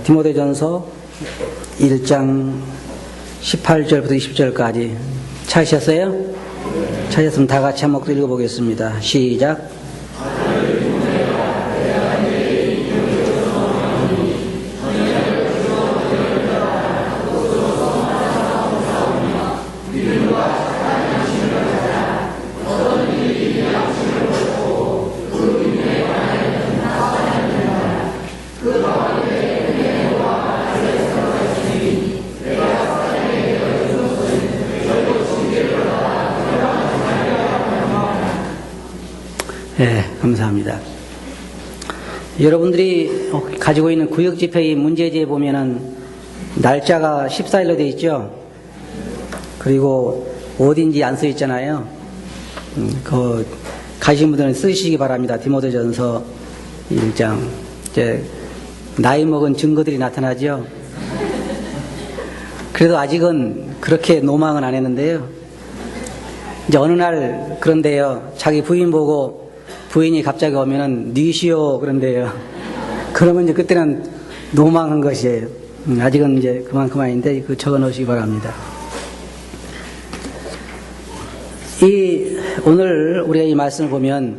디모데전서 1장 18절부터 20절까지 찾으셨어요? 찾으셨으면 다 같이 한 목소리 읽어보겠습니다. 시작. 네, 감사합니다. 여러분들이 가지고 있는 구역집회의 문제지에 보면은 날짜가 14일로 되어 있죠. 그리고 어딘지 안 써 있잖아요. 가신 분들은 쓰시기 바랍니다. 디모데전서 1장. 이제 나이 먹은 증거들이 나타나죠. 그래도 아직은 그렇게 노망은 안 했는데요. 이제 어느 날 그런데요. 자기 부인 보고 부인이 갑자기 오면은 니시오 그런데요. 그러면 이제 그때는 노망한 것이에요. 아직은 이제 그만큼만인데 적어 놓으시기 바랍니다. 오늘 우리가 이 말씀을 보면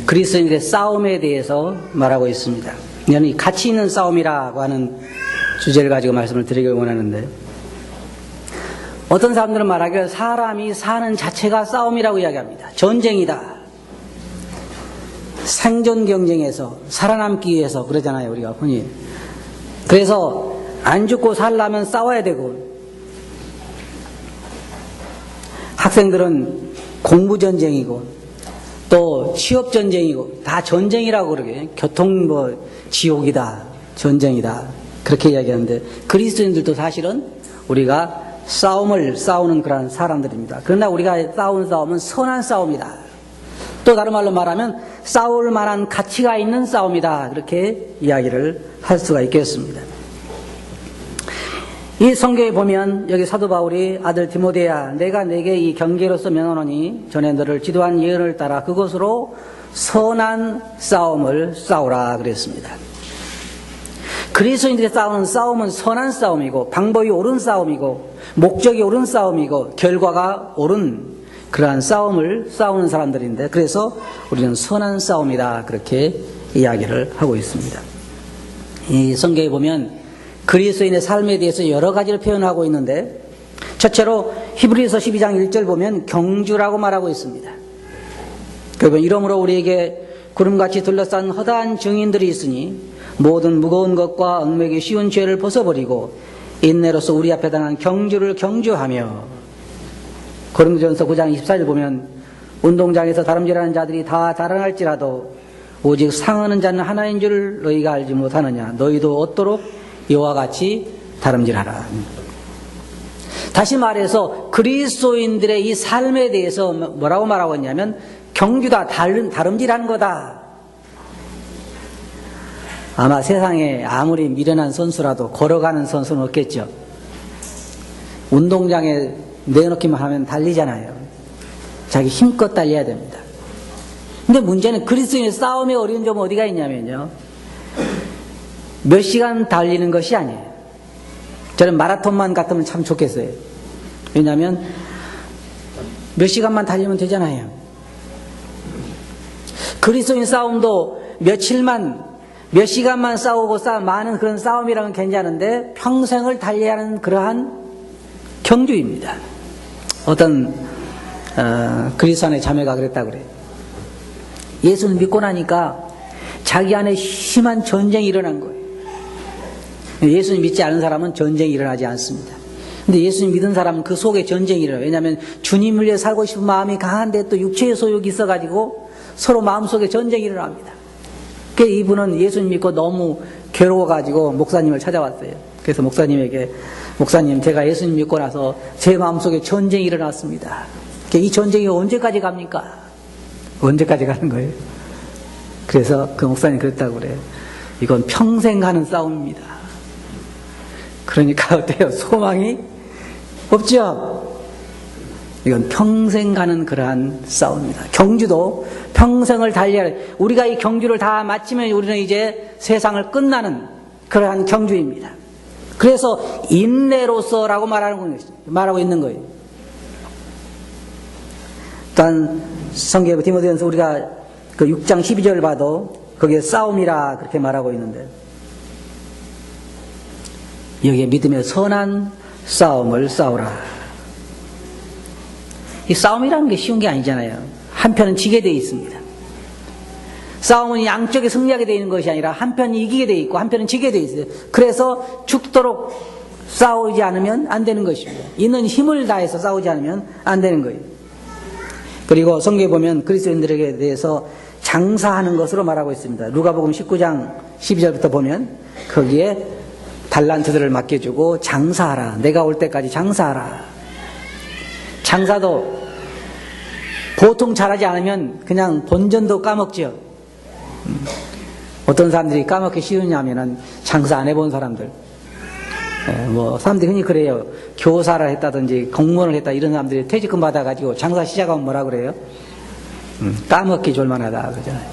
그리스도인들의 싸움에 대해서 말하고 있습니다. 이는 가치 있는 싸움이라고 하는 주제를 가지고 말씀을 드리길 원하는데, 어떤 사람들은 말하기를 사람이 사는 자체가 싸움이라고 이야기합니다. 전쟁이다. 생존 경쟁에서 살아남기 위해서 그러잖아요, 우리가 흔히. 그래서 안 죽고 살려면 싸워야 되고, 학생들은 공부 전쟁이고 또 취업 전쟁이고 다 전쟁이라고 그러게. 교통 지옥이다, 전쟁이다, 그렇게 이야기하는데, 그리스도인들도 사실은 우리가 싸움을 싸우는 그런 사람들입니다. 그러나 우리가 싸우는 싸움은 선한 싸움이다. 또 다른 말로 말하면 싸울 만한 가치가 있는 싸움이다. 그렇게 이야기를 할 수가 있겠습니다. 이 성경에 보면 여기 사도 바울이 아들 디모데야, 내가 내게 이 경계로서 명하노니 전에 너를 지도한 예언을 따라 그것으로 선한 싸움을 싸우라 그랬습니다. 그리스도인들이 싸우는 싸움은 선한 싸움이고 방법이 옳은 싸움이고 목적이 옳은 싸움이고 결과가 옳은 그러한 싸움을 싸우는 사람들인데, 그래서 우리는 선한 싸움이다 그렇게 이야기를 하고 있습니다. 이 성경에 보면 그리스도인의 삶에 대해서 여러 가지를 표현하고 있는데, 첫째로 히브리서 12장 1절 보면 경주라고 말하고 있습니다. 그러면 이러므로 우리에게 구름같이 둘러싼 허다한 증인들이 있으니 모든 무거운 것과 얽매기 쉬운 죄를 벗어버리고 인내로서 우리 앞에 당한 경주를 경주하며, 고린도전서 9장 24절 보면 운동장에서 다름질하는 자들이 다 달아날지라도 오직 상하는 자는 하나인 줄 너희가 알지 못하느냐. 너희도 얻도록 이와 같이 다름질하라. 다시 말해서 그리스도인들의 이 삶에 대해서 뭐라고 말하고 있냐면 경주다, 다름질하는 거다. 아마 세상에 아무리 미련한 선수라도 걸어가는 선수는 없겠죠. 운동장에 내놓기만 하면 달리잖아요. 자기 힘껏 달려야 됩니다. 근데 문제는 그리스도인의 싸움의 어려운 점은 어디가 있냐면요, 몇 시간 달리는 것이 아니에요. 저는 마라톤만 같으면 참 좋겠어요. 왜냐하면 몇 시간만 달리면 되잖아요. 그리스도인 싸움도 며칠만, 몇 시간만 싸우고 많은 그런 싸움이라면 괜찮은데 평생을 달려야 하는 그러한 경주입니다. 어떤 그리스도 안의 자매가 그랬다고 그래요. 예수를 믿고 나니까 자기 안에 심한 전쟁이 일어난 거예요. 예수님 믿지 않은 사람은 전쟁이 일어나지 않습니다. 근데 예수님 믿은 사람은 그 속에 전쟁이 일어나요. 왜냐하면 주님을 위해 살고 싶은 마음이 강한데 또 육체의 소욕이 있어가지고 서로 마음속에 전쟁이 일어납니다. 그래서 이분은 예수님 믿고 너무 괴로워가지고 목사님을 찾아왔어요. 그래서 목사님에게, 목사님, 제가 예수님 믿고 나서 제 마음속에 전쟁이 일어났습니다. 이 전쟁이 언제까지 갑니까? 언제까지 가는 거예요? 그래서 그 목사님 그랬다고 그래요. 이건 평생 가는 싸움입니다. 그러니까 어때요? 소망이 없죠? 이건 평생 가는 그러한 싸움입니다. 경주도 평생을 달려야 해요. 우리가 이 경주를 다 마치면 우리는 이제 세상을 끝나는 그러한 경주입니다. 그래서 인내로서라고 말하고 있는 거예요. 또한 성경 디모데전서 우리가 그 6장 12절 봐도 거기에 싸움이라 그렇게 말하고 있는데, 여기에 믿음의 선한 싸움을 싸우라. 이 싸움이라는 게 쉬운 게 아니잖아요. 한편은 지게 되어 있습니다. 싸움은 양쪽에 승리하게 되어 있는 것이 아니라 한편이 이기게 되어 있고 한편은 지게 되어 있어요. 그래서 죽도록 싸우지 않으면 안 되는 것입니다. 있는 힘을 다해서 싸우지 않으면 안 되는 거예요. 그리고 성경에 보면 그리스도인들에게 대해서 장사하는 것으로 말하고 있습니다. 누가복음 19장 12절부터 보면 거기에 달란트들을 맡겨주고 장사하라. 내가 올 때까지 장사하라. 장사도 보통 잘하지 않으면 그냥 본전도 까먹죠. 어떤 사람들이 까먹기 쉬우냐면은 장사 안 해본 사람들. 뭐 사람들이 흔히 그래요. 교사를 했다든지 공무원을 했다 이런 사람들이 퇴직금 받아가지고 장사 시작하면 뭐라 그래요? 까먹기 졸만하다 그러잖아요.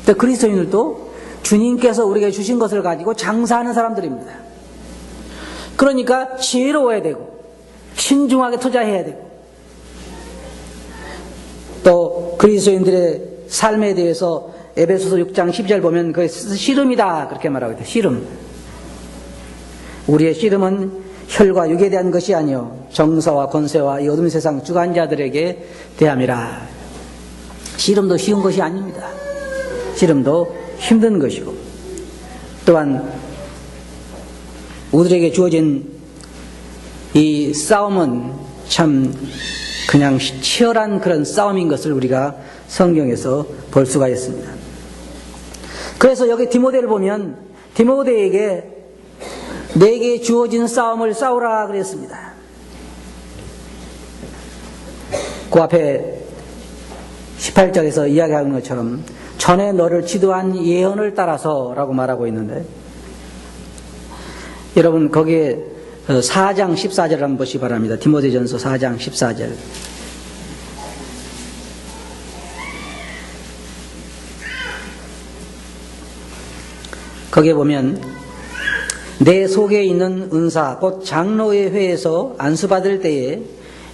근데 그리스도인들도 주님께서 우리에게 주신 것을 가지고 장사하는 사람들입니다. 그러니까 지혜로워야 되고 신중하게 투자해야 되고, 또 그리스도인들의 삶에 대해서 에베소서 6장 12절 보면 그 씨름이다 그렇게 말하고 있다. 씨름. 우리의 씨름은 혈과 육에 대한 것이 아니요 정사와 권세와 이 어둠 세상 주관자들에게 대함이라. 씨름도 쉬운 것이 아닙니다. 씨름도 힘든 것이고, 또한 우리에게 주어진 이 싸움은 참 그냥 치열한 그런 싸움인 것을 우리가 성경에서 볼 수가 있습니다. 그래서 여기 디모데를 보면 디모데에게 내게 주어진 싸움을 싸우라 그랬습니다. 그 앞에 18절에서 이야기하는 것처럼 전에 너를 지도한 예언을 따라서 라고 말하고 있는데, 여러분 거기에 4장 14절 한번 보시기 바랍니다. 디모데전서 4장 14절. 거기에 보면 내 속에 있는 은사 곧 장로의 회에서 안수받을 때에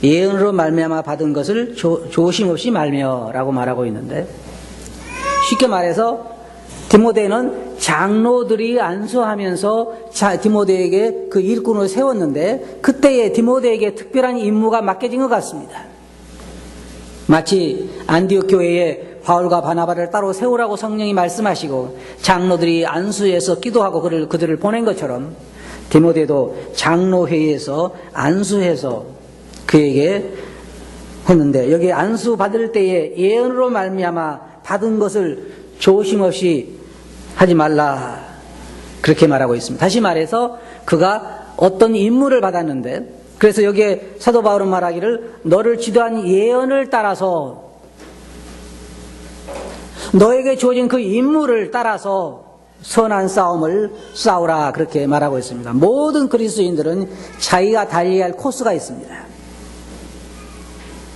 예언으로 말미암아 받은 것을 조심 없이 말며라고 말하고 있는데, 쉽게 말해서 디모데는 장로들이 안수하면서 디모데에게 그 일꾼을 세웠는데, 그때에 디모데에게 특별한 임무가 맡겨진 것 같습니다. 마치 안디옥 교회에 바울과 바나바를 따로 세우라고 성령이 말씀하시고 장로들이 안수해서 기도하고 그들을 보낸 것처럼, 디모데도 장로회의에서 안수해서 그에게 했는데, 여기 안수 받을 때에 예언으로 말미암아 받은 것을 조심 없이 하지 말라 그렇게 말하고 있습니다. 다시 말해서 그가 어떤 임무를 받았는데, 그래서 여기에 사도 바울은 말하기를 너를 지도한 예언을 따라서, 너에게 주어진 그 임무를 따라서 선한 싸움을 싸우라 그렇게 말하고 있습니다. 모든 그리스도인들은 자기가 달려야 할 코스가 있습니다.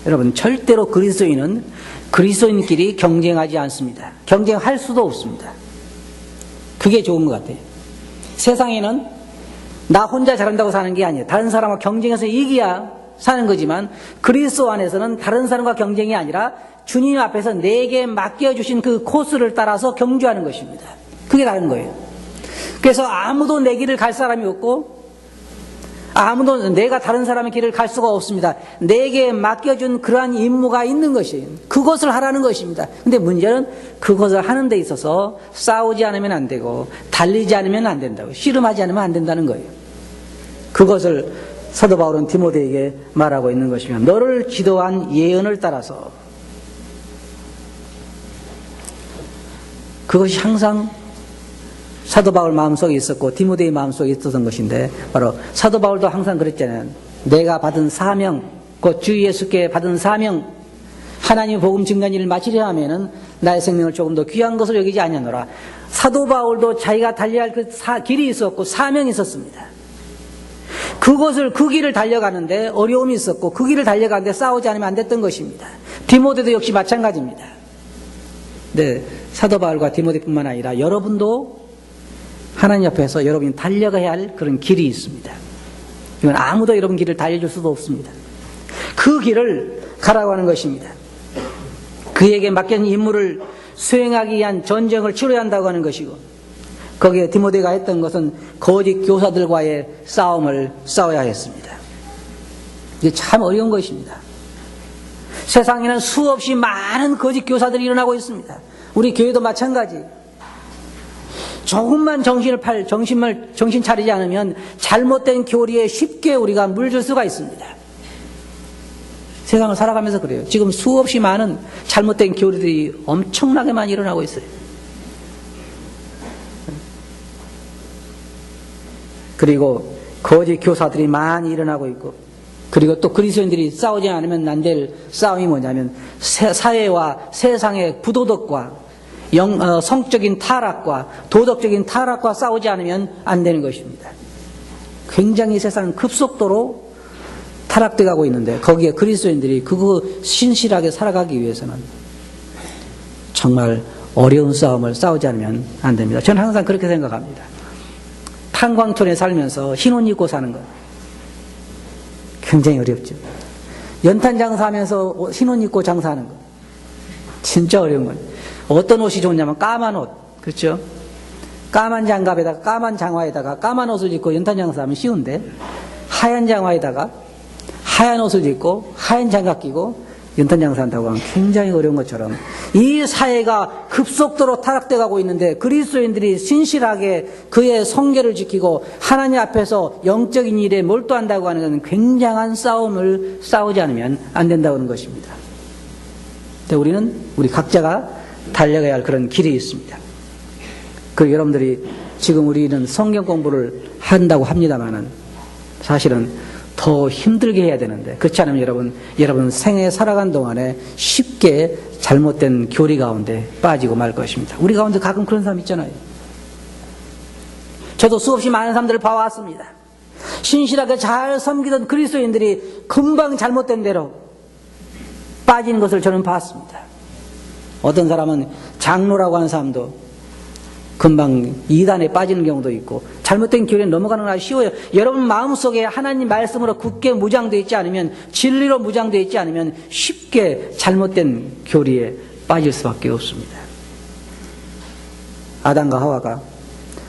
여러분, 절대로 그리스도인은 그리스도인끼리 경쟁하지 않습니다. 경쟁할 수도 없습니다. 그게 좋은 것 같아요. 세상에는 나 혼자 잘한다고 사는 게 아니에요. 다른 사람과 경쟁해서 이겨야 사는 거지만, 그리스도 안에서는 다른 사람과 경쟁이 아니라 주님 앞에서 내게 맡겨주신 그 코스를 따라서 경주하는 것입니다. 그게 다른 거예요. 그래서 아무도 내 길을 갈 사람이 없고, 아무도 내가 다른 사람의 길을 갈 수가 없습니다. 내게 맡겨준 그러한 임무가 있는 것이, 그것을 하라는 것입니다. 근데 문제는 그것을 하는 데 있어서 싸우지 않으면 안 되고 달리지 않으면 안 된다고, 씨름하지 않으면 안 된다는 거예요. 그것을 사도 바울은 디모데에게 말하고 있는 것이며, 너를 지도한 예언을 따라서, 그것이 항상 사도 바울 마음속에 있었고 디모데의 마음속에 있었던 것인데, 바로 사도 바울도 항상 그랬잖아요. 내가 받은 사명, 곧 주 예수께 받은 사명, 하나님의 복음 증거한 일을 마치려 하면은 나의 생명을 조금 더 귀한 것을 여기지 아니하노라. 사도 바울도 자기가 달려야 할 그 길이 있었고 사명이 있었습니다. 그 길을 달려가는데 어려움이 있었고, 그 길을 달려가는데 싸우지 않으면 안 됐던 것입니다. 디모데도 역시 마찬가지입니다. 네, 사도 바울과 디모데뿐만 아니라 여러분도 하나님 앞에서 여러분이 달려가야 할 그런 길이 있습니다. 이건 아무도 여러분 길을 달려줄 수도 없습니다. 그 길을 가라고 하는 것입니다. 그에게 맡겨진 임무를 수행하기 위한 전쟁을 치러야 한다고 하는 것이고, 거기에 디모데가 했던 것은 거짓 교사들과의 싸움을 싸워야 했습니다. 이게 참 어려운 것입니다. 세상에는 수없이 많은 거짓 교사들이 일어나고 있습니다. 우리 교회도 마찬가지. 조금만 정신 차리지 않으면 잘못된 교리에 쉽게 우리가 물들 수가 있습니다. 세상을 살아가면서 그래요. 지금 수없이 많은 잘못된 교리들이 엄청나게 많이 일어나고 있어요. 그리고 거짓 교사들이 많이 일어나고 있고, 그리고 또 그리스도인들이 싸우지 않으면 안 될 싸움이 뭐냐면 사회와 세상의 부도덕과 성적인 타락과 도덕적인 타락과 싸우지 않으면 안 되는 것입니다. 굉장히 세상은 급속도로 타락돼 가고 있는데, 거기에 그리스도인들이 그거 신실하게 살아가기 위해서는 정말 어려운 싸움을 싸우지 않으면 안 됩니다. 저는 항상 그렇게 생각합니다. 탄광촌에 살면서 흰옷 입고 사는 것 굉장히 어렵죠. 연탄 장사하면서 흰옷 입고 장사하는 것 진짜 어려운 거예요. 어떤 옷이 좋냐면 까만 옷, 그렇죠? 까만 장갑에다가 까만 장화에다가 까만 옷을 입고 연탄 장사하면 쉬운데, 하얀 장화에다가 하얀 옷을 입고 하얀 장갑 끼고 연탄 장사한다고 하면 굉장히 어려운 것처럼, 이 사회가 급속도로 타락돼 가고 있는데 그리스도인들이 신실하게 그의 성계를 지키고 하나님 앞에서 영적인 일에 몰두한다고 하는 것은 굉장한 싸움을 싸우지 않으면 안 된다고 하는 것입니다. 근데 우리 각자가 달려가야 할 그런 길이 있습니다. 그리고 여러분들이 지금 우리는 성경 공부를 한다고 합니다만은 사실은 더 힘들게 해야 되는데, 그렇지 않으면 여러분 생애 살아간 동안에 쉽게 잘못된 교리 가운데 빠지고 말 것입니다. 우리 가운데 가끔 그런 사람 있잖아요. 저도 수없이 많은 사람들을 봐왔습니다. 신실하게 잘 섬기던 그리스도인들이 금방 잘못된 대로 빠지는 것을 저는 봤습니다. 어떤 사람은 장로라고 하는 사람도 금방 이단에 빠지는 경우도 있고, 잘못된 교리에 넘어가는 건 아주 쉬워요. 여러분 마음속에 하나님 말씀으로 굳게 무장되어 있지 않으면, 진리로 무장되어 있지 않으면 쉽게 잘못된 교리에 빠질 수밖에 없습니다. 아담과 하와가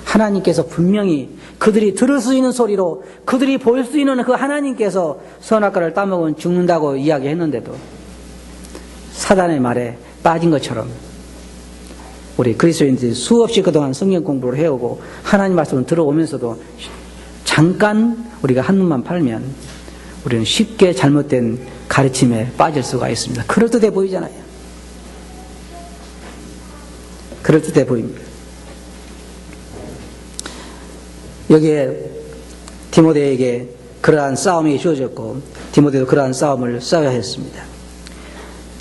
하나님께서 분명히 그들이 들을 수 있는 소리로, 그들이 볼 수 있는 그 하나님께서 선악과를 따먹으면 죽는다고 이야기했는데도 사단의 말에 빠진 것처럼, 우리 그리스도인들이 수없이 그동안 성경 공부를 해오고 하나님 말씀을 들어오면서도 잠깐 우리가 한눈만 팔면 우리는 쉽게 잘못된 가르침에 빠질 수가 있습니다. 그럴듯해 보이잖아요. 그럴듯해 보입니다. 여기에 디모데에게 그러한 싸움이 주어졌고, 디모데도 그러한 싸움을 싸워야 했습니다.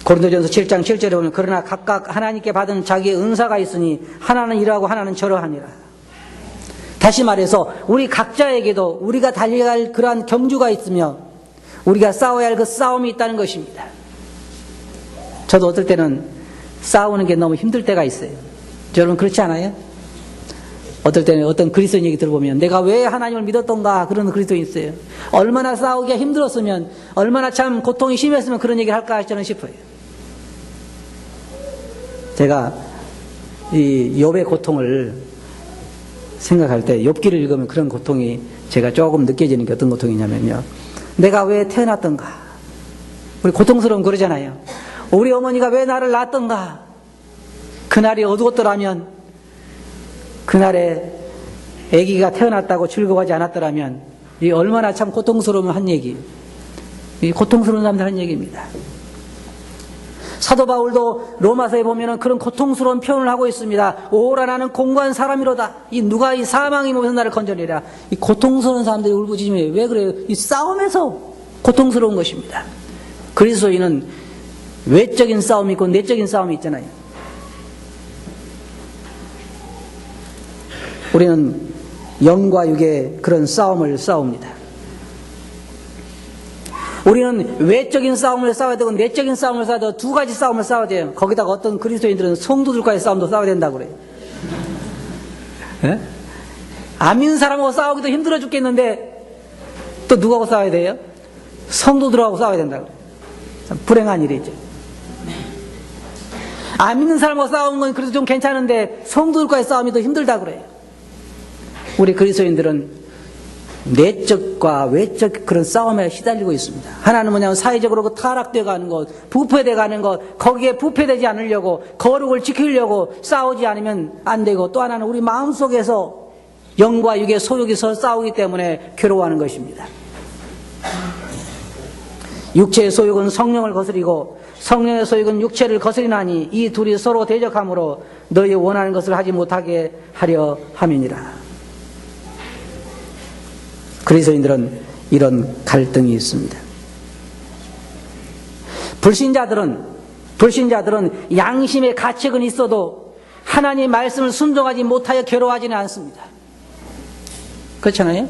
고린도전서 7장 7절에 보면, 그러나 각각 하나님께 받은 자기의 은사가 있으니 하나는 이러하고 하나는 저러하니라. 다시 말해서 우리 각자에게도 우리가 달려갈 그러한 경주가 있으며 우리가 싸워야 할 그 싸움이 있다는 것입니다. 저도 어떨 때는 싸우는 게 너무 힘들 때가 있어요. 여러분 그렇지 않아요? 어떨 때는 어떤 그리스도인 얘기 들어보면 내가 왜 하나님을 믿었던가 그런 그리스도인 있어요. 얼마나 싸우기가 힘들었으면, 얼마나 참 고통이 심했으면 그런 얘기를 할까 저는 싶어요. 제가 이 욥의 고통을 생각할 때, 욥기를 읽으면 그런 고통이 제가 조금 느껴지는 게 어떤 고통이냐면요, 내가 왜 태어났던가. 우리 고통스러운 그러잖아요. 우리 어머니가 왜 나를 낳았던가. 그날이 어두웠더라면, 그날에 아기가 태어났다고 즐거워하지 않았더라면, 이 얼마나 참 고통스러운 한 얘기, 이 고통스러운 사람들 한 얘기입니다. 사도 바울도 로마서에 보면은 그런 고통스러운 표현을 하고 있습니다. 오라 나는 공고한 사람이로다. 이 누가 이 사망이 몸에서 나를 건져내랴. 이 고통스러운 사람들이 울부짖으며, 왜 그래요? 이 싸움에서 고통스러운 것입니다. 그리스도인은 외적인 싸움이 있고 내적인 싸움이 있잖아요. 우리는 영과 육의 그런 싸움을 싸웁니다. 우리는 외적인 싸움을 싸워야 되고 내적인 싸움을 싸워야 되고 두 가지 싸움을 싸워야 돼요. 거기다가 어떤 그리스도인들은 성도들과의 싸움도 싸워야 된다고 그래요. 예? 안 믿는 사람하고 싸우기도 힘들어 죽겠는데 또 누구하고 싸워야 돼요? 성도들하고 싸워야 된다고 그래요. 참 불행한 일이죠. 안 믿는 사람하고 싸우는 건 그래도 좀 괜찮은데 성도들과의 싸움이 더 힘들다고 그래요. 우리 그리스도인들은 내적과 외적 그런 싸움에 시달리고 있습니다. 하나는 뭐냐면 사회적으로 타락되어 가는 것, 부패되어 가는 것, 거기에 부패되지 않으려고 거룩을 지키려고 싸우지 않으면 안 되고, 또 하나는 우리 마음속에서 영과 육의 소욕이 서로 싸우기 때문에 괴로워하는 것입니다. 육체의 소욕은 성령을 거스리고 성령의 소욕은 육체를 거스리나니 이 둘이 서로 대적함으로 너희 원하는 것을 하지 못하게 하려 함이니라. 그리스도인들은 이런 갈등이 있습니다. 불신자들은 양심의 가책은 있어도 하나님의 말씀을 순종하지 못하여 괴로워하지는 않습니다. 그렇잖아요?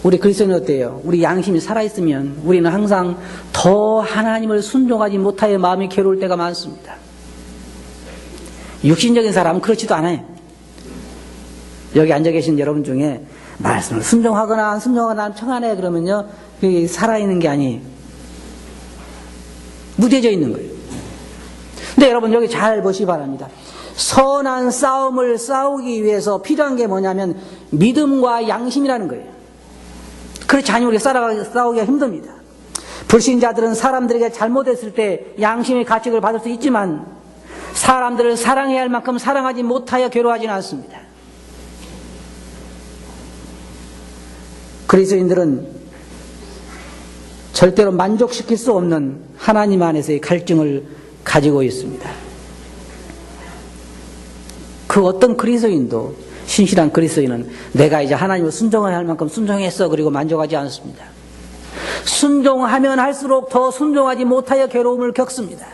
우리 그리스도인은 어때요? 우리 양심이 살아있으면 우리는 항상 더 하나님을 순종하지 못하여 마음이 괴로울 때가 많습니다. 육신적인 사람은 그렇지도 않아요. 여기 앉아 계신 여러분 중에 말씀을 순종하거나 안 순종하거나 평안해 그러면요, 그게 살아있는 게 아니에요. 무뎌져 있는 거예요. 근데 여러분 여기 잘 보시기 바랍니다. 선한 싸움을 싸우기 위해서 필요한 게 뭐냐면 믿음과 양심이라는 거예요. 그렇지 않으면 우리가 싸우기가 힘듭니다. 불신자들은 사람들에게 잘못했을 때 양심의 가책을 받을 수 있지만 사람들을 사랑해야 할 만큼 사랑하지 못하여 괴로워하지는 않습니다. 그리스도인들은 절대로 만족시킬 수 없는 하나님 안에서의 갈증을 가지고 있습니다. 그 어떤 그리스도인도, 신실한 그리스도인은 내가 이제 하나님을 순종해야 할 만큼 순종했어 그리고 만족하지 않습니다. 순종하면 할수록 더 순종하지 못하여 괴로움을 겪습니다.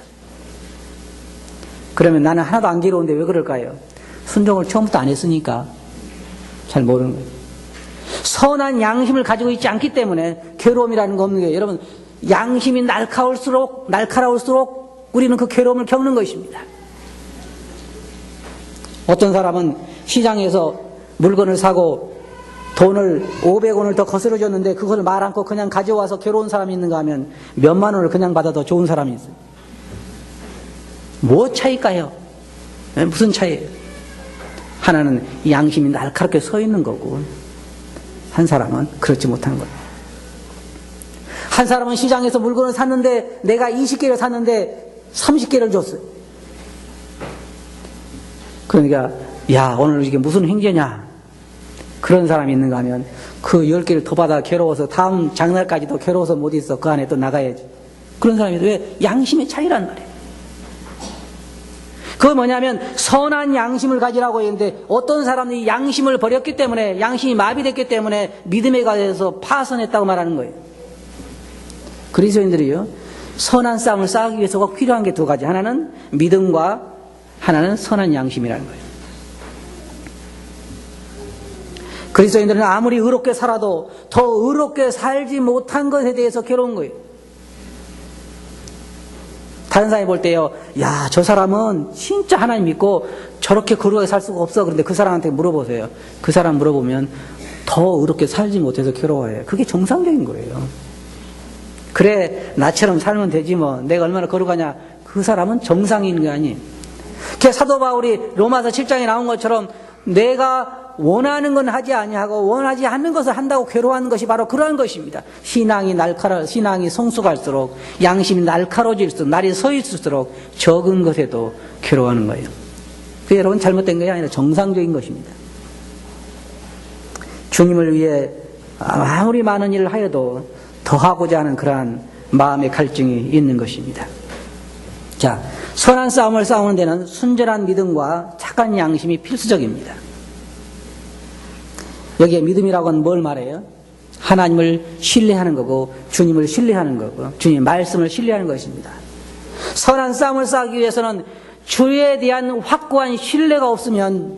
그러면 나는 하나도 안 괴로운데 왜 그럴까요? 순종을 처음부터 안 했으니까 잘 모르는 거예요. 선한 양심을 가지고 있지 않기 때문에 괴로움이라는 거 없는 거예요. 여러분, 양심이 날카로울수록 우리는 그 괴로움을 겪는 것입니다. 어떤 사람은 시장에서 물건을 사고 돈을 500원을 더 거슬러 줬는데 그걸 말 않고 그냥 가져와서 괴로운 사람이 있는가 하면 몇만 원을 그냥 받아 더 좋은 사람이 있어요. 뭐 차이일까요? 무슨 차이예요? 하나는 양심이 날카롭게 서 있는 거고 한 사람은 그렇지 못한 거예요. 한 사람은 시장에서 물건을 샀는데 내가 20개를 샀는데 30개를 줬어요. 그러니까 야 오늘 이게 무슨 행제냐 그런 사람이 있는가 하면 그 10개를 더 받아 괴로워서 다음 장날까지도 괴로워서 못 있어. 그 안에 또 나가야지. 그런 사람이 왜? 양심의 차이란 말이에요. 그거 뭐냐면 선한 양심을 가지라고 했는데 어떤 사람들이 양심을 버렸기 때문에, 양심이 마비됐기 때문에 믿음에 관해서 파선했다고 말하는 거예요. 그리스도인들이요, 선한 싸움을 싸우기 위해서 꼭 필요한 게 두 가지. 하나는 믿음과 하나는 선한 양심이라는 거예요. 그리스도인들은 아무리 의롭게 살아도 더 의롭게 살지 못한 것에 대해서 괴로운 거예요. 다른 사람이 볼 때요, 야, 저 사람은 진짜 하나님 믿고 저렇게 거룩하게 살 수가 없어. 그런데 그 사람한테 물어보세요. 그 사람 물어보면 더 의롭게 살지 못해서 괴로워해요. 그게 정상적인 거예요. 그래, 나처럼 살면 되지 뭐. 내가 얼마나 거룩하냐. 그 사람은 정상인 게 아니에요. 사도 바울이 로마서 7장에 나온 것처럼 내가 원하는 건 하지 아니하고 원하지 않는 것을 한다고 괴로워하는 것이 바로 그러한 것입니다. 신앙이 성숙할수록, 양심이 날카로워질수록, 날이 서 있을수록 적은 것에도 괴로워하는 거예요. 그게 여러분 잘못된 것이 아니라 정상적인 것입니다. 주님을 위해 아무리 많은 일을 하여도 더 하고자 하는 그러한 마음의 갈증이 있는 것입니다. 자, 선한 싸움을 싸우는 데는 순전한 믿음과 착한 양심이 필수적입니다. 여기에 믿음이라고 하는 뭘 말해요? 하나님을 신뢰하는 거고 주님을 신뢰하는 거고 주님의 말씀을 신뢰하는 것입니다. 선한 싸움을 싸우기 위해서는 주에 대한 확고한 신뢰가 없으면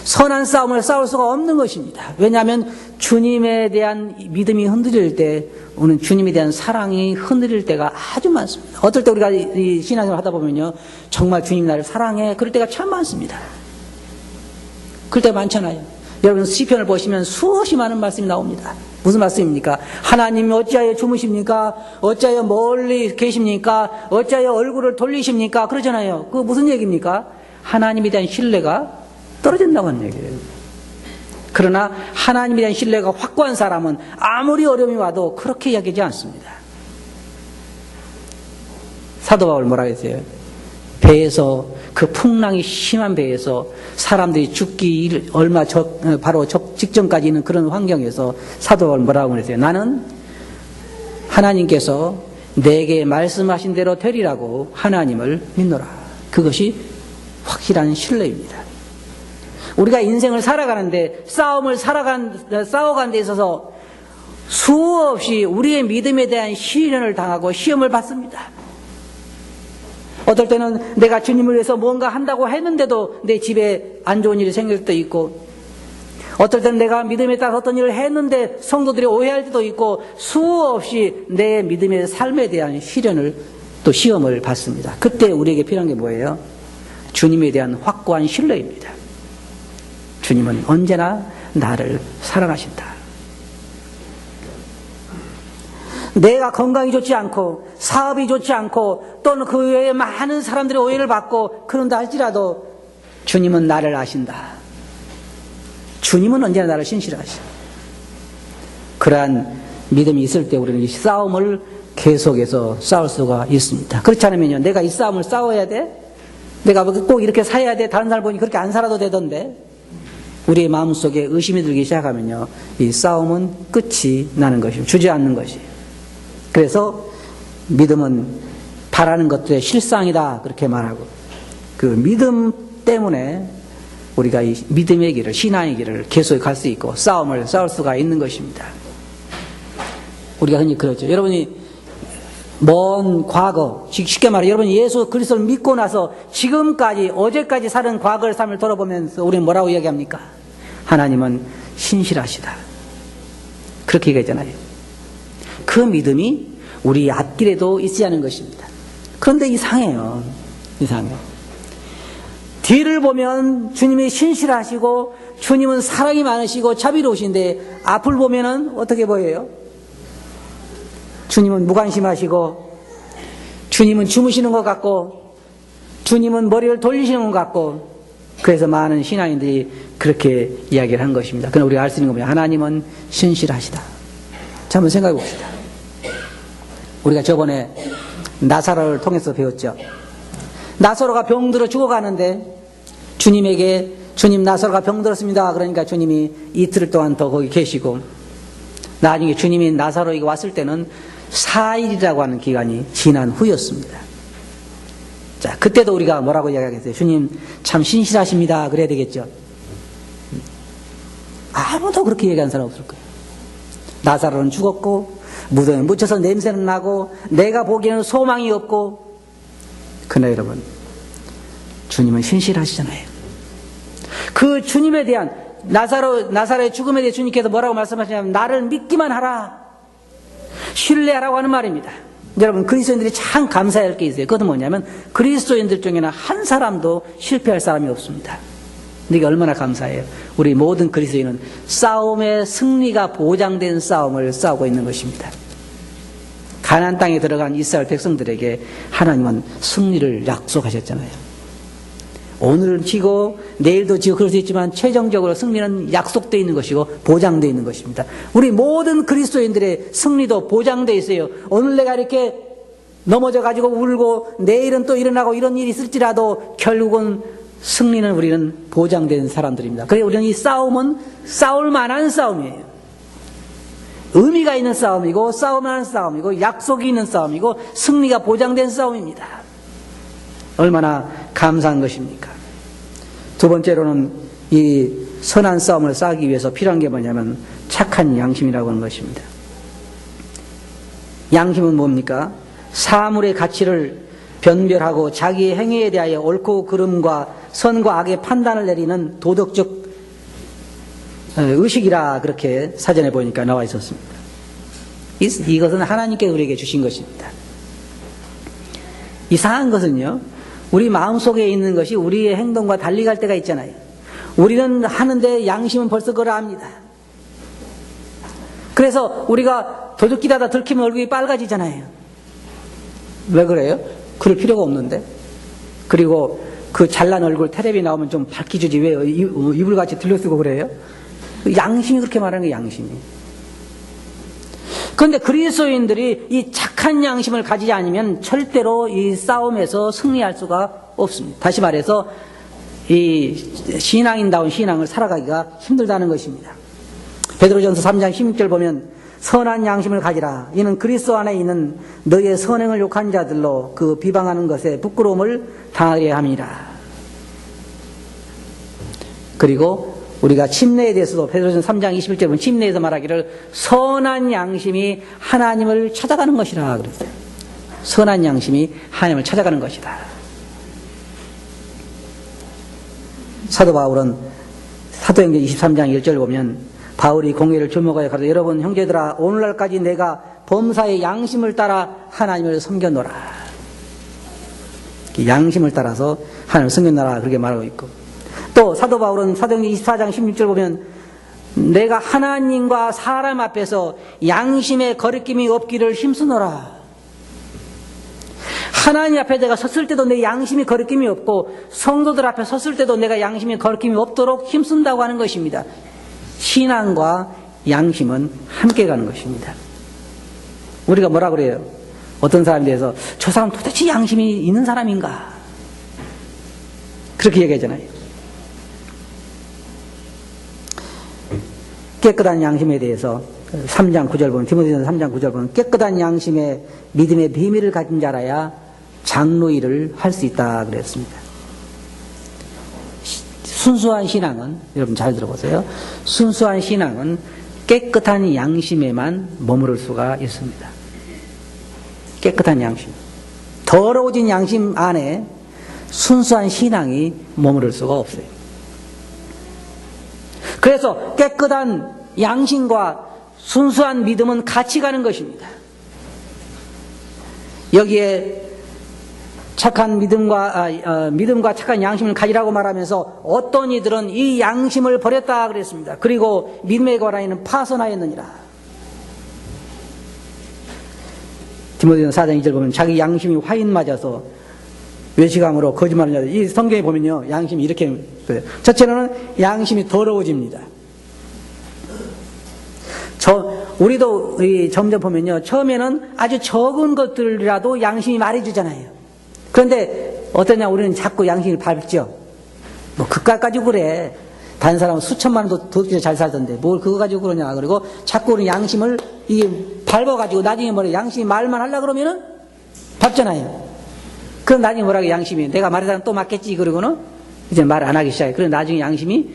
선한 싸움을 싸울 수가 없는 것입니다. 왜냐하면 주님에 대한 믿음이 흔들릴 때 오늘 주님에 대한 사랑이 흔들릴 때가 아주 많습니다. 어떨 때 우리가 이 신앙생활을 하다 보면요, 정말 주님 나를 사랑해 그럴 때가 참 많습니다. 그럴 때 많잖아요. 여러분 시편을 보시면 수없이 많은 말씀이 나옵니다. 무슨 말씀입니까? 하나님이 어찌하여 주무십니까? 어찌하여 멀리 계십니까? 어찌하여 얼굴을 돌리십니까? 그러잖아요. 그거 무슨 얘기입니까? 하나님에 대한 신뢰가 떨어진다고 하는 얘기예요. 그러나 하나님에 대한 신뢰가 확고한 사람은 아무리 어려움이 와도 그렇게 이야기하지 않습니다. 사도 바울 뭐라 했어요? 배에서, 그 풍랑이 심한 배에서 사람들이 죽기 얼마 바로 직전까지 있는 그런 환경에서 사도 바울 뭐라고 그랬어요? 나는 하나님께서 내게 말씀하신 대로 되리라고 하나님을 믿노라. 그것이 확실한 신뢰입니다. 우리가 인생을 살아가는데 싸워가는 데 있어서 수없이 우리의 믿음에 대한 시련을 당하고 시험을 받습니다. 어떨 때는 내가 주님을 위해서 뭔가 한다고 했는데도 내 집에 안 좋은 일이 생길 때도 있고, 어떨 때는 내가 믿음에 따라 어떤 일을 했는데 성도들이 오해할 때도 있고, 수없이 내 믿음의 삶에 대한 시련을 또 시험을 받습니다. 그때 우리에게 필요한 게 뭐예요? 주님에 대한 확고한 신뢰입니다. 주님은 언제나 나를 사랑하신다. 내가 건강이 좋지 않고 사업이 좋지 않고 또는 그 외에 많은 사람들의 오해를 받고 그런다 할지라도 주님은 나를 아신다. 주님은 언제나 나를 신실하시다. 그러한 믿음이 있을 때 우리는 이 싸움을 계속해서 싸울 수가 있습니다. 그렇지 않으면요, 내가 이 싸움을 싸워야 돼? 내가 꼭 이렇게 살아야 돼? 다른 사람 보니 그렇게 안 살아도 되던데? 우리의 마음속에 의심이 들기 시작하면요, 이 싸움은 끝이 나는 것이고 주저앉는 것이에요. 그래서 믿음은 바라는 것들의 실상이다, 그렇게 말하고, 그 믿음 때문에 우리가 이 믿음의 길을, 신앙의 길을 계속 갈 수 있고 싸움을 싸울 수가 있는 것입니다. 우리가 흔히 그러죠. 여러분이 먼 과거, 쉽게 말해 여러분이 예수 그리스도를 믿고 나서 지금까지, 어제까지 사는 과거의 삶을 돌아보면서 우리는 뭐라고 이야기합니까? 하나님은 신실하시다, 그렇게 얘기했잖아요. 그 믿음이 우리 앞길에도 있지 않은 것입니다. 그런데 이상해요. 뒤를 보면 주님이 신실하시고 주님은 사랑이 많으시고 자비로우신데, 앞을 보면은 어떻게 보여요? 주님은 무관심하시고, 주님은 주무시는 것 같고, 주님은 머리를 돌리시는 것 같고, 그래서 많은 신앙인들이 그렇게 이야기를 한 것입니다. 그러나 우리가 알 수 있는 건 뭐냐? 하나님은 신실하시다. 자, 한번 생각해 봅시다. 우리가 저번에 나사로를 통해서 배웠죠. 나사로가 병들어 죽어가는데 주님에게, 주님 나사로가 병들었습니다. 그러니까 주님이 이틀 동안 더 거기 계시고, 나중에 주님이 나사로에게 왔을 때는 4일이라고 하는 기간이 지난 후였습니다. 자, 그때도 우리가 뭐라고 이야기하겠어요? 주님 참 신실하십니다, 그래야 되겠죠. 아무도 그렇게 얘기하는 사람 없을 거예요. 나사로는 죽었고 무덤에 묻혀서 냄새는 나고 내가 보기에는 소망이 없고, 그러나 여러분, 주님은 신실하시잖아요. 그 주님에 대한, 나사로의 죽음에 대해 주님께서 뭐라고 말씀하시냐면 나를 믿기만 하라, 신뢰하라고 하는 말입니다. 여러분, 그리스도인들이 참 감사해야 할 게 있어요. 그것은 뭐냐면 그리스도인들 중에는 한 사람도 실패할 사람이 없습니다. 이게 얼마나 감사해요. 우리 모든 그리스도인은 싸움의 승리가 보장된 싸움을 싸우고 있는 것입니다. 가나안 땅에 들어간 이스라엘 백성들에게 하나님은 승리를 약속하셨잖아요. 오늘은 지고 내일도 지고 그럴 수 있지만 최종적으로 승리는 약속되어 있는 것이고 보장되어 있는 것입니다. 우리 모든 그리스도인들의 승리도 보장되어 있어요. 오늘 내가 이렇게 넘어져 가지고 울고 내일은 또 일어나고 이런 일이 있을지라도 결국은 승리는 우리는 보장된 사람들입니다. 그래서 우리는 이 싸움은 싸울 만한 싸움이에요. 의미가 있는 싸움이고 싸울 만한 싸움이고 약속이 있는 싸움이고 승리가 보장된 싸움입니다. 얼마나 감사한 것입니까? 두 번째로는 이 선한 싸움을 싸기 위해서 필요한 게 뭐냐면 착한 양심이라고 하는 것입니다. 양심은 뭡니까? 사물의 가치를 변별하고 자기의 행위에 대하여 옳고 그름과 선과 악의 판단을 내리는 도덕적 의식이라, 그렇게 사전에 보니까 나와 있었습니다. 이것은 하나님께 우리에게 주신 것입니다. 이상한 것은요, 우리 마음속에 있는 것이 우리의 행동과 달리 갈 때가 있잖아요. 우리는 하는데 양심은 벌써 그걸 압니다. 그래서 우리가 도둑질 하다 들키면 얼굴이 빨가지잖아요. 왜 그래요? 그럴 필요가 없는데. 그리고 그 잘난 얼굴 텔레비 나오면 좀 밝히주지 왜 이불같이 들려쓰고 그래요? 양심이 그렇게 말하는 게 양심이. 그런데 그리스도인들이 이 착한 양심을 가지지 않으면 절대로 이 싸움에서 승리할 수가 없습니다. 다시 말해서 이 신앙인다운 신앙을 살아가기가 힘들다는 것입니다. 베드로전서 3장 16절 보면 선한 양심을 가지라. 이는 그리스도 안에 있는 너의 선행을 욕한 자들로 그 비방하는 것에 부끄러움을 당하게 함이라. 그리고 우리가 침례에 대해서도 베드로전서 3장 21절 보면 침례에서 말하기를 선한 양심이 하나님을 찾아가는 것이라 그랬어요. 선한 양심이 하나님을 찾아가는 것이다. 사도 바울은 사도행전 23장 1절 보면 바울이 공회를 주목하여 가로되 여러분 형제들아 오늘날까지 내가 범사의 양심을 따라 하나님을 섬겼노라. 양심을 따라서 하나님을 섬겼노라 그렇게 말하고 있고, 또 사도 바울은 사도행전 24장 16절 보면 내가 하나님과 사람 앞에서 양심의 거리낌이 없기를 힘쓰노라. 하나님 앞에 내가 섰을 때도 내 양심이 거리낌이 없고 성도들 앞에 섰을 때도 내가 양심이 거리낌이 없도록 힘쓴다고 하는 것입니다. 신앙과 양심은 함께 가는 것입니다. 우리가 뭐라 그래요? 어떤 사람에 대해서 저 사람 도대체 양심이 있는 사람인가? 그렇게 얘기하잖아요. 깨끗한 양심에 대해서 3장 9절 보면 디모데전서 3장 9절 보면 깨끗한 양심에 믿음의 비밀을 가진 자라야 장로 일을 할 수 있다 그랬습니다. 순수한 신앙은 여러분 잘 들어보세요. 순수한 신앙은 깨끗한 양심에만 머무를 수가 있습니다. 깨끗한 양심. 더러워진 양심 안에 순수한 신앙이 머무를 수가 없어요. 그래서 깨끗한 양심과 순수한 믿음은 같이 가는 것입니다. 여기에 착한 믿음과 착한 양심을 가지라고 말하면서 어떤 이들은 이 양심을 버렸다 그랬습니다. 그리고 믿음에 관하여는 파선하였느니라. 디모데전서 4장 2절 보면 자기 양심이 화인 맞아서 외식함으로 거짓말을 하자. 이 성경에 보면요 양심이 이렇게 첫째는 양심이 더러워집니다. 우리도 점점 보면요 처음에는 아주 적은 것들이라도 양심이 말해주잖아요. 그런데 어떠냐, 우리는 자꾸 양심을 밟죠. 뭐 그깟 가지고 그래. 다른 사람은 수천만 원도 더 잘 살던데 뭘 그거 가지고 그러냐. 그리고 자꾸 우리 양심을 이게 밟아가지고 나중에 뭐래, 양심이 말만 하려고 그러면은 밟잖아요. 그럼 나중에 뭐라고, 양심이 내가 말하자면 또 맞겠지 그러고는 이제 말 안 하기 시작해. 그래서 나중에 양심이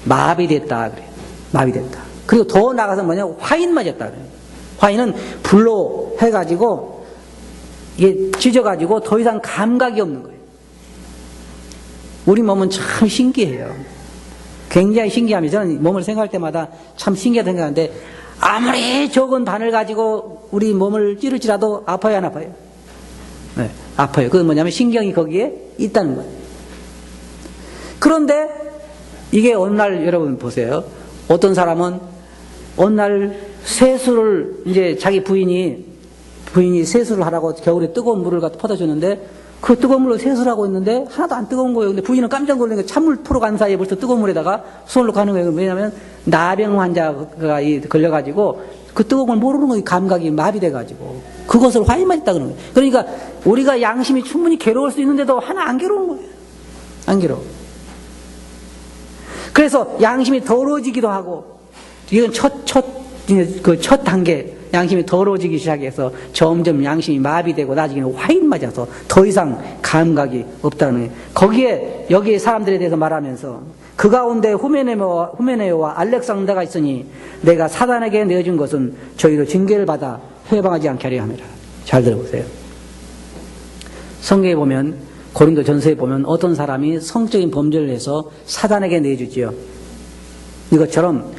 마비됐다 그래. 마비됐다. 그리고 더 나가서 뭐냐, 화인 맞았다 그래. 화인은 불로 해가지고 이게 찢어가지고 더 이상 감각이 없는 거예요. 우리 몸은 참 신기해요. 굉장히 신기합니다. 저는 몸을 생각할 때마다 참 신기하다 생각하는데 아무리 적은 바늘 가지고 우리 몸을 찌를지라도 아파요, 안 아파요? 네, 아파요. 그건 뭐냐면 신경이 거기에 있다는 거예요. 그런데 이게 어느 날 여러분 보세요. 어떤 사람은 어느 날 세수를 이제 자기 부인이 세수를 하라고 겨울에 뜨거운 물을 갖다 퍼다줬는데 그 뜨거운 물로 세수를 하고 있는데 하나도 안 뜨거운 거예요. 근데 부인은 깜짝 놀란 게 찬물 풀어 간 사이에 벌써 뜨거운 물에다가 손을 넣고 하는 거예요. 왜냐하면 나병 환자가 걸려가지고 그 뜨거운 걸 모르는 거예요. 감각이 마비돼가지고 그것을 화인 맞았다 그러는 거예요. 그러니까 우리가 양심이 충분히 괴로울 수 있는데도 하나 안 괴로운 거예요. 안 괴로워. 그래서 양심이 더러워지기도 하고, 이건 첫 단계, 양심이 더러워지기 시작해서 점점 양심이 마비되고 나중에는 화인 맞아서 더 이상 감각이 없다는 거예요. 여기에 사람들에 대해서 말하면서 그 가운데 후메네오와 알렉산더가 있으니 내가 사단에게 내어준 것은 저희로 징계를 받아 해방하지 않게 하려 함이라. 잘 들어보세요. 성경에 보면, 고린도 전서에 보면 어떤 사람이 성적인 범죄를 해서 사단에게 내주지요. 이것처럼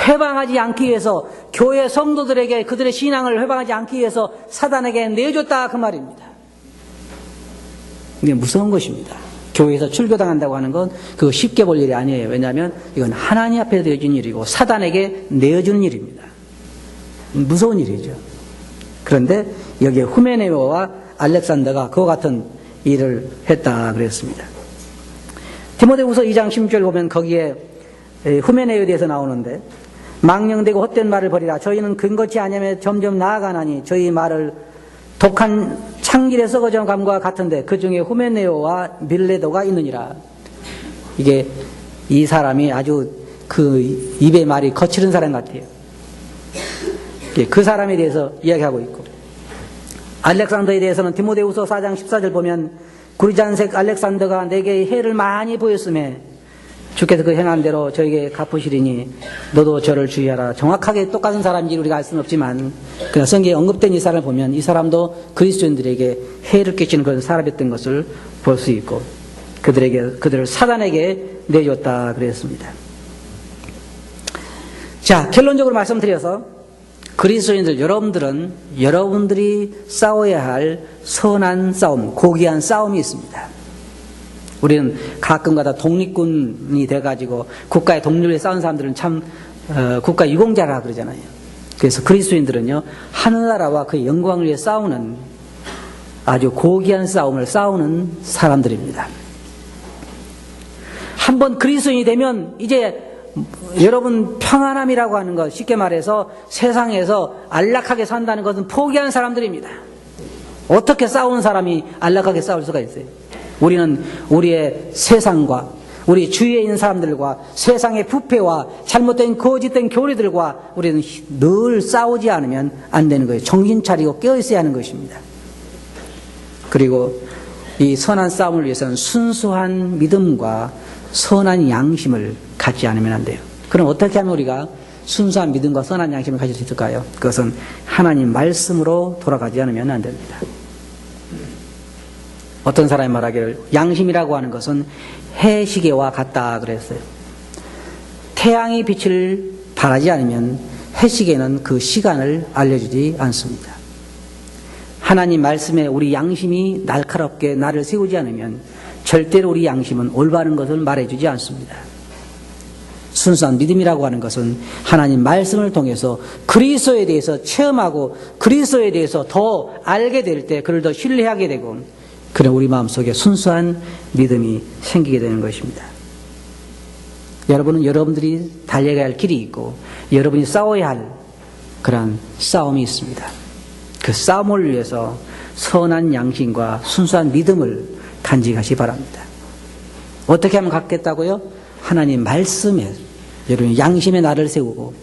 회방하지 않기 위해서 교회 성도들에게 그들의 신앙을 회방하지 않기 위해서 사단에게 내줬다 그 말입니다. 이게 무서운 것입니다. 교회에서 출교당한다고 하는 건 그거 쉽게 볼 일이 아니에요. 왜냐하면 이건 하나님 앞에 내어준 일이고 사단에게 내어주는 일입니다. 무서운 일이죠. 그런데 여기에 후메네오와 알렉산더가 그와 같은 일을 했다 그랬습니다. 디모데후서 2장 16절 보면 거기에 후메네오에 대해서 나오는데 망령되고 헛된 말을 버리라. 저희는 근거치 아니하며 점점 나아가나니 저희 말을 독한 창길에 썩어져 감과 같은데 그 중에 후메네오와 밀레도가 있느니라. 이게 이 사람이 아주 그 입의 말이 거칠은 사람 같아요. 그 사람에 대해서 이야기하고 있고, 알렉산더에 대해서는 디모데후서 4장 14절 보면 구리잔색 알렉산더가 내게 해를 많이 보였음에 주께서 그 행한 대로 저에게 갚으시리니 너도 저를 주의하라. 정확하게 똑같은 사람인지 우리가 알 수는 없지만 그냥 성경에 언급된 이 사람을 보면 이 사람도 그리스도인들에게 해를 끼치는 그런 사람이었던 것을 볼 수 있고 그들을 사단에게 내줬다 그랬습니다. 자, 결론적으로 말씀드려서 그리스도인들 여러분들이 싸워야 할 선한 싸움, 고귀한 싸움이 있습니다. 우리는 가끔가다 독립군이 돼가지고 국가의 독립을 위해 싸운 사람들은 참 국가 유공자라 그러잖아요. 그래서 그리스도인들은요, 하늘나라와 그 영광을 위해 싸우는 아주 고귀한 싸움을 싸우는 사람들입니다. 한번 그리스도인이 되면 이제 여러분 평안함이라고 하는 것, 쉽게 말해서 세상에서 안락하게 산다는 것은 포기한 사람들입니다. 어떻게 싸우는 사람이 안락하게 싸울 수가 있어요? 우리는 우리의 세상과 우리 주위에 있는 사람들과 세상의 부패와 잘못된 거짓된 교리들과 우리는 늘 싸우지 않으면 안 되는 거예요. 정신 차리고 깨어 있어야 하는 것입니다. 그리고 이 선한 싸움을 위해서는 순수한 믿음과 선한 양심을 갖지 않으면 안 돼요. 그럼 어떻게 하면 우리가 순수한 믿음과 선한 양심을 가질 수 있을까요? 그것은 하나님 말씀으로 돌아가지 않으면 안 됩니다. 어떤 사람이 말하기를 양심이라고 하는 것은 해시계와 같다 그랬어요. 태양이 빛을 발하지 않으면 해시계는 그 시간을 알려주지 않습니다. 하나님 말씀에 우리 양심이 날카롭게 나를 세우지 않으면 절대로 우리 양심은 올바른 것을 말해주지 않습니다. 순수한 믿음이라고 하는 것은 하나님 말씀을 통해서 그리스도에 대해서 체험하고 그리스도에 대해서 더 알게 될 때 그를 더 신뢰하게 되고 그런 우리 마음속에 순수한 믿음이 생기게 되는 것입니다. 여러분은 여러분들이 달려가야 할 길이 있고 여러분이 싸워야 할 그런 싸움이 있습니다. 그 싸움을 위해서 선한 양심과 순수한 믿음을 간직하시 바랍니다. 어떻게 하면 갖겠다고요? 하나님 말씀에 여러분 양심의 나를 세우고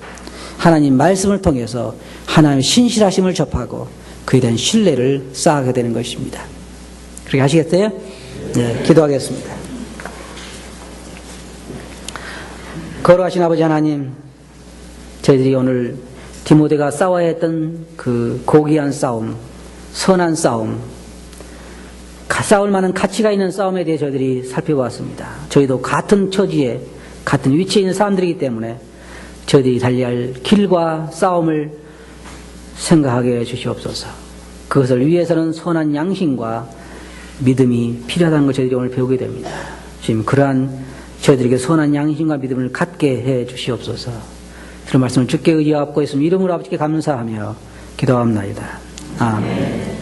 하나님 말씀을 통해서 하나님의 신실하심을 접하고 그에 대한 신뢰를 쌓게 되는 것입니다. 그렇게 하시겠어요? 네, 기도하겠습니다. 거룩하신 아버지 하나님, 저희들이 오늘 디모데가 싸워야 했던 그 고귀한 싸움, 선한 싸움, 싸울 만한 가치가 있는 싸움에 대해 저희들이 살펴보았습니다. 저희도 같은 처지에 같은 위치에 있는 사람들이기 때문에 저희들이 달려야 할 길과 싸움을 생각하게 해주시옵소서. 그것을 위해서는 선한 양심과 믿음이 필요하다는 걸 저희들이 오늘 배우게 됩니다. 지금 그러한 저희들에게 선한 양심과 믿음을 갖게 해 주시옵소서. 그런 말씀을 주께 의지하고 있으면 이름으로 아버지께 감사하며 기도합나이다. 아멘.